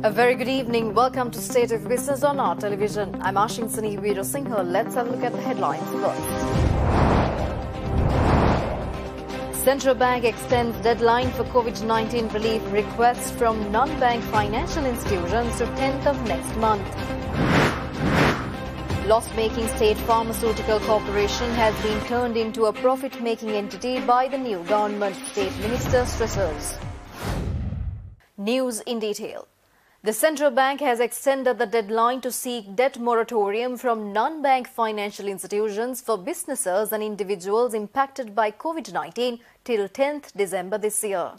A very good evening. Welcome to State of Business on our television. I'm Ashin Sani Veer Singh. Let's have a look at the headlines first. Central Bank extends deadline for COVID-19 relief requests from non-bank financial institutions to 10th of next month. Loss-making State Pharmaceutical Corporation has been turned into a profit-making entity by the new government, State Minister stresses. News in detail. The central bank has extended the deadline to seek debt moratorium from non-bank financial institutions for businesses and individuals impacted by COVID-19 till 10th December this year.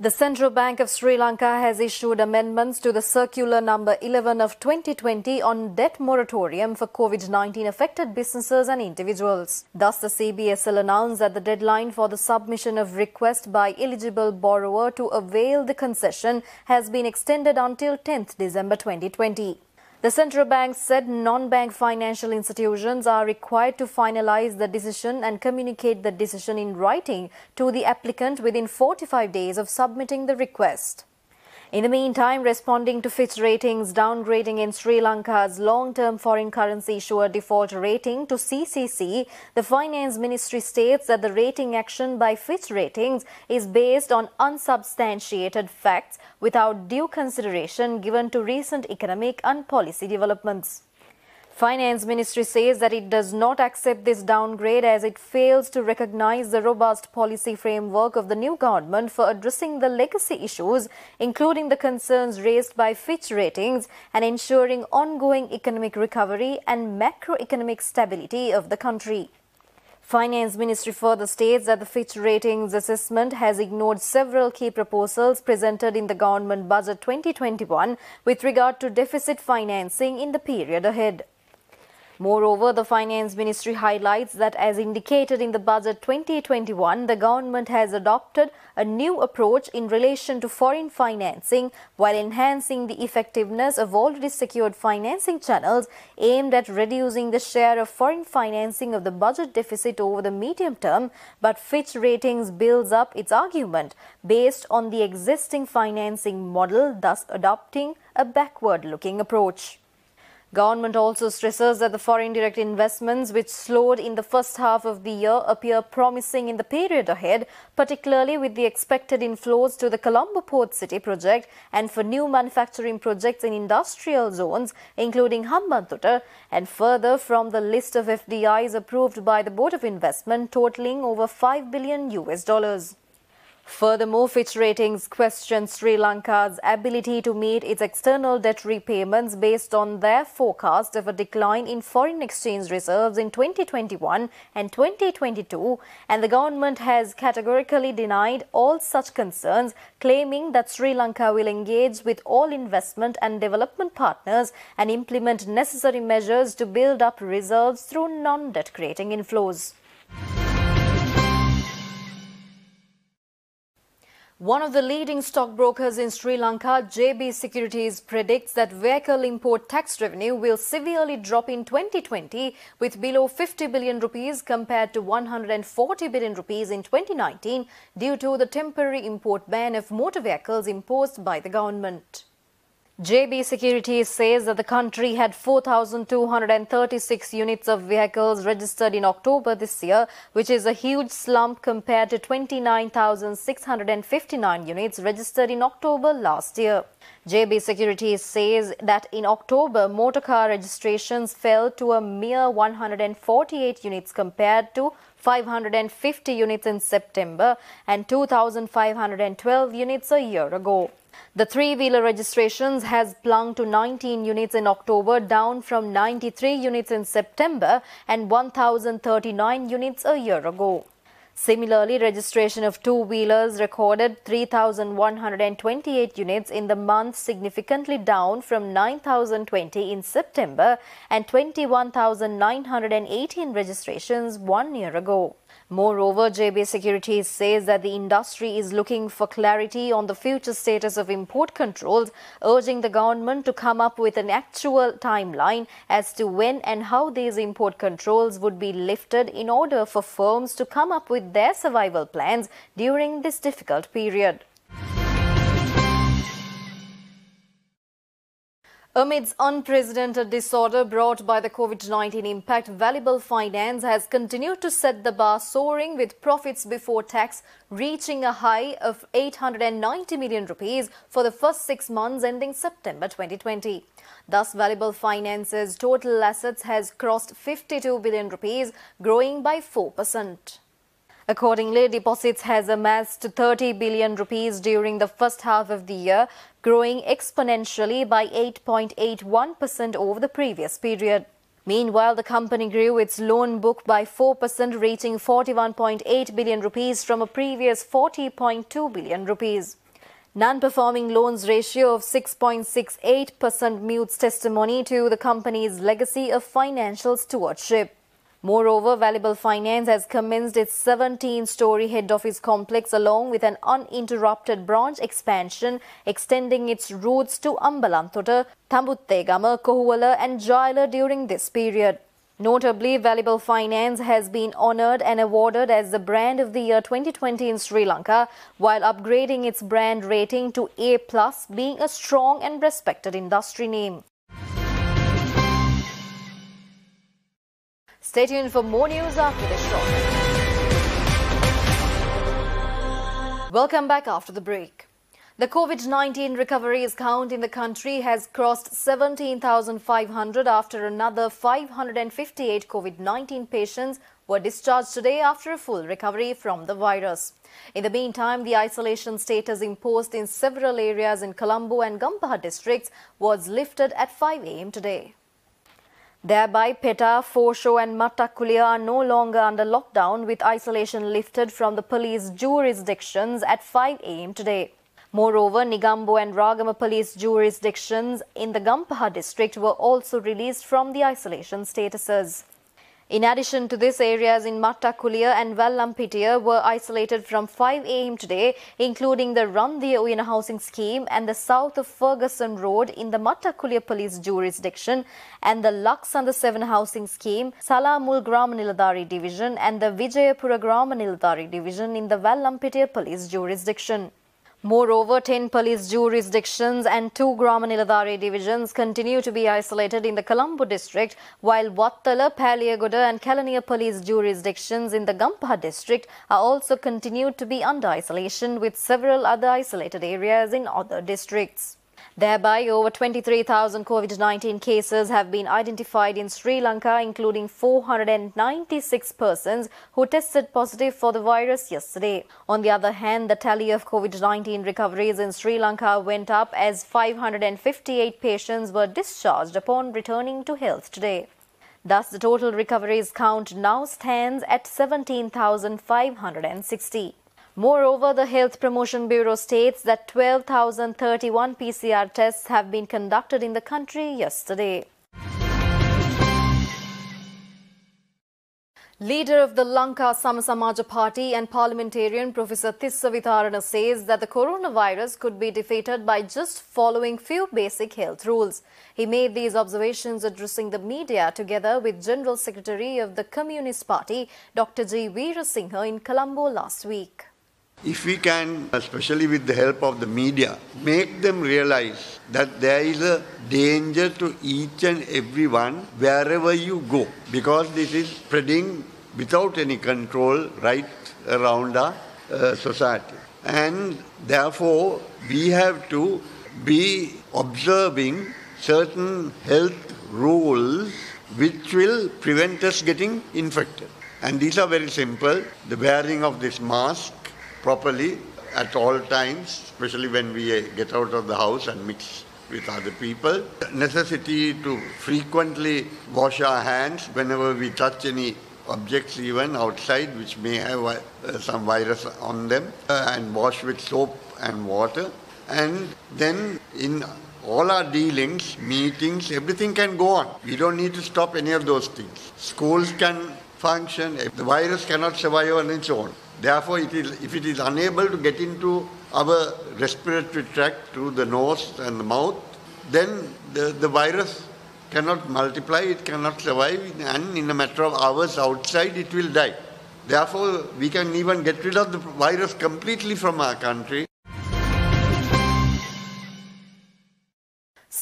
The Central Bank of Sri Lanka has issued amendments to the Circular number 11 of 2020 on debt moratorium for COVID-19 affected businesses and individuals. Thus, the CBSL announced that the deadline for the submission of request by eligible borrower to avail the concession has been extended until 10th December 2020. The central bank said non-bank financial institutions are required to finalize the decision and communicate the decision in writing to the applicant within 45 days of submitting the request. In the meantime, responding to Fitch Ratings downgrading in Sri Lanka's long-term foreign currency issuer default rating to CCC, the Finance Ministry states that the rating action by Fitch Ratings is based on unsubstantiated facts without due consideration given to recent economic and policy developments. Finance Ministry says that it does not accept this downgrade as it fails to recognize the robust policy framework of the new government for addressing the legacy issues, including the concerns raised by Fitch Ratings and ensuring ongoing economic recovery and macroeconomic stability of the country. Finance Ministry further states that the Fitch Ratings assessment has ignored several key proposals presented in the Government Budget 2021 with regard to deficit financing in the period ahead. Moreover, the Finance Ministry highlights that as indicated in the Budget 2021, the government has adopted a new approach in relation to foreign financing while enhancing the effectiveness of already secured financing channels aimed at reducing the share of foreign financing of the budget deficit over the medium term, but Fitch Ratings builds up its argument based on the existing financing model, thus adopting a backward-looking approach. Government also stresses that the foreign direct investments which slowed in the first half of the year appear promising in the period ahead, particularly with the expected inflows to the Colombo Port City project and for new manufacturing projects in industrial zones, including Hambantota, and further from the list of FDIs approved by the Board of Investment totaling over $5 billion. Furthermore, Fitch Ratings questions Sri Lanka's ability to meet its external debt repayments based on their forecast of a decline in foreign exchange reserves in 2021 and 2022, and the government has categorically denied all such concerns, claiming that Sri Lanka will engage with all investment and development partners and implement necessary measures to build up reserves through non-debt creating inflows. One of the leading stockbrokers in Sri Lanka, JB Securities, predicts that vehicle import tax revenue will severely drop in 2020 with below 50 billion rupees compared to 140 billion rupees in 2019 due to the temporary import ban of motor vehicles imposed by the government. JB Securities says that the country had 4,236 units of vehicles registered in October this year, which is a huge slump compared to 29,659 units registered in October last year. JB Securities says that in October, motor car registrations fell to a mere 148 units compared to 550 units in September and 2,512 units a year ago. The three-wheeler registrations has plumped to 19 units in October, down from 93 units in September and 1,039 units a year ago. Similarly, registration of two-wheelers recorded 3,128 units in the month, significantly down from 9,020 in September and 21,918 registrations 1 year ago. Moreover, JB Securities says that the industry is looking for clarity on the future status of import controls, urging the government to come up with an actual timeline as to when and how these import controls would be lifted in order for firms to come up with their survival plans during this difficult period. Amidst unprecedented disorder brought by the COVID-19 impact, Valuable Finance has continued to set the bar soaring, with profits before tax reaching a high of 890 million rupees for the first 6 months ending September 2020. Thus, Valuable Finance's total assets has crossed 52 billion rupees, growing by 4%. Accordingly, deposits has amassed 30 billion rupees during the first half of the year, growing exponentially by 8.81% over the previous period. Meanwhile, the company grew its loan book by 4%, reaching 41.8 billion rupees from a previous 40.2 billion rupees. Non-performing loans ratio of 6.68% mutes testimony to the company's legacy of financial stewardship. Moreover, Valuable Finance has commenced its 17-story head office complex along with an uninterrupted branch expansion, extending its routes to Ambalanthota, Tambuttegama, Kohuwala and Jaila during this period. Notably, Valuable Finance has been honoured and awarded as the Brand of the Year 2020 in Sri Lanka, while upgrading its brand rating to A+, being a strong and respected industry name. Stay tuned for more news after this short. Welcome back after the break. The COVID-19 recoveries count in the country has crossed 17,500 after another 558 COVID-19 patients were discharged today after a full recovery from the virus. In the meantime, the isolation status imposed in several areas in Colombo and Gampaha districts was lifted at 5 a.m. today. Thereby, Peta, Forsho and Mattakulia are no longer under lockdown, with isolation lifted from the police jurisdictions at 5 a.m. today. Moreover, Nigambo and Ragama police jurisdictions in the Gampaha district were also released from the isolation statuses. In addition to this, areas in Mattakulia and Vallampitiya were isolated from 5 a.m. today, including the Randhiya Uyana housing scheme and the south of Ferguson Road in the Mattakulia police jurisdiction, and the Lux and the 7 housing scheme, Salamul Grama Niladhari division and the Vijayapura Grama Niladhari division in the Vallampitiya police jurisdiction. Moreover, 10 police jurisdictions and 2 Grama Niladhari divisions continue to be isolated in the Colombo district, while Wattala, Paliyagoda and Kalaniya police jurisdictions in the Gampaha district are also continued to be under isolation, with several other isolated areas in other districts. Thereby, over 23,000 COVID-19 cases have been identified in Sri Lanka, including 496 persons who tested positive for the virus yesterday. On the other hand, the tally of COVID-19 recoveries in Sri Lanka went up as 558 patients were discharged upon returning to health today. Thus, the total recoveries count now stands at 17,560. Moreover, the Health Promotion Bureau states that 12,031 PCR tests have been conducted in the country yesterday. Leader of the Lanka Samasamaja Party and parliamentarian Professor Tissa Vitarana says that the coronavirus could be defeated by just following few basic health rules. He made these observations addressing the media together with General Secretary of the Communist Party, Dr. G. Veerasinghe, in Colombo last week. If we can, especially with the help of the media, make them realize that there is a danger to each and everyone wherever you go, because this is spreading without any control right around our society. And therefore, we have to be observing certain health rules which will prevent us getting infected. And these are very simple. The wearing of this mask properly at all times, especially when we get out of the house and mix with other people. Necessity to frequently wash our hands whenever we touch any objects even outside which may have some virus on them, and wash with soap and water. And then in all our dealings, meetings, everything can go on. We don't need to stop any of those things. Schools can function. The virus cannot survive on its own. Therefore, if it is unable to get into our respiratory tract through the nose and the mouth, then the virus cannot multiply, it cannot survive, and in a matter of hours outside, it will die. Therefore, we can even get rid of the virus completely from our country.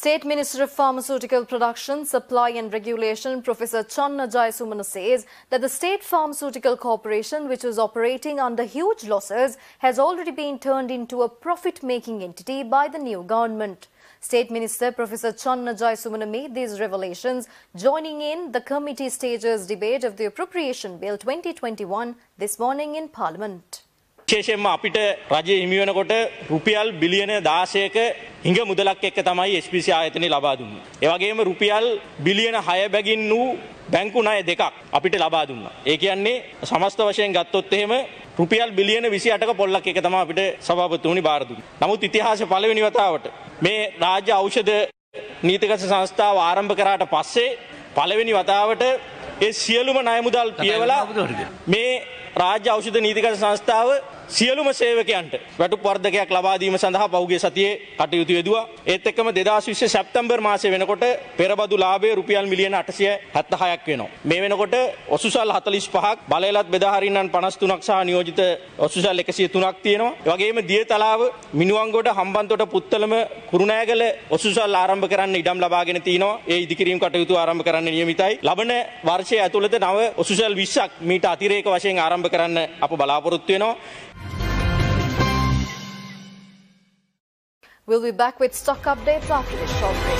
State Minister of Pharmaceutical Production, Supply and Regulation, Professor Channa Jayasumana says that the State Pharmaceutical Corporation, which was operating under huge losses, has already been turned into a profit-making entity by the new government. State Minister Professor Channa Jayasumana made these revelations joining in the committee stages debate of the Appropriation Bill 2021 this morning in Parliament. විශේෂයෙන්ම අපිට රජයේ හිමි වෙනකොට රුපියල් බිලියන 16ක හිඟ මුදලක් එක්ක තමයි SPC ආයතනය ලබා දුන්නේ. ඒ වගේම රුපියල් බිලියන 6 බැගින් වූ බැංකු ණය දෙකක් අපිට ලබා දුන්නා. ඒ කියන්නේ සමස්ත වශයෙන් ගත්තොත් එහෙම රුපියල් බිලියන 28ක පොල්ලක් එක තමයි අපිට සභාපතිතුමනි බාර දුන්නේ. නමුත් ඉතිහාසයේ පළවෙනි වතාවට මේ රාජ්‍ය ඖෂධ නීතිගත සංස්ථාව ආරම්භ කරාට පස්සේ පළවෙනි වතාවට ඒ සියලුම ණය මුදල් පියවලා මේ රාජ්‍ය ඖෂධ නීතිගත සංස්ථාව සියලුම සේවකයන්ට වැටුප් වර්ධකයක් ලබා දීම සඳහා පෞගේ සතියේ කටයුතු යෙදුවා. ඒත් එක්කම 2020 සැප්තැම්බර් මාසයේ වෙනකොට පෙරබදු ලාභය රුපියල් මිලියන 876ක් වෙනවා. මේ වෙනකොට ඔසුසල් 45ක්, බලයලත් බෙදා හරින්නන් 53ක් සහ නියෝජිත ඔසුසල් 103ක් තියෙනවා. ඒ වගේම දියතලාව, මිනුවන්ගොඩ, හම්බන්තොට, පුත්තලම, කුරුණෑගල ඔසුසල් ආරම්භ කරන්න ඉඩම් ලබාගෙන තිනවා. ඒ ඉදිකිරීම් කටයුතු ආරම්භ කරන්න නියමිතයි. ලබන වර්ෂයේ ඇතුළත නව ඔසුසල් 20ක් මීට අතිරේක වශයෙන් ආරම්භ කරන්න අප බලාපොරොත්තු වෙනවා. We'll be back with stock updates after this short break.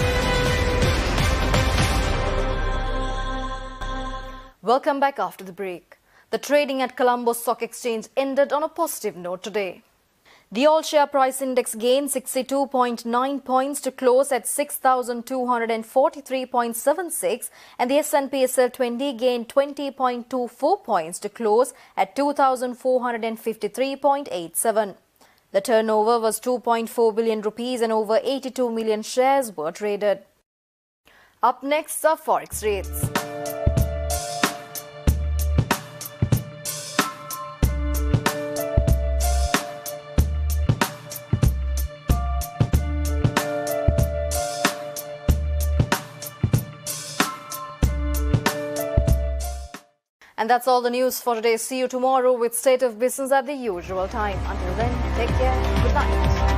Welcome back after the break. The trading at Colombo Stock Exchange ended on a positive note today. The all-share price index gained 62.9 points to close at 6,243.76 and the S&P SL 20 gained 20.24 points to close at 2,453.87. The turnover was 2.4 billion rupees and over 82 million shares were traded. Up next are forex rates. And that's all the news for today. See you tomorrow with State of Business at the usual time. Until then, take care. Good night.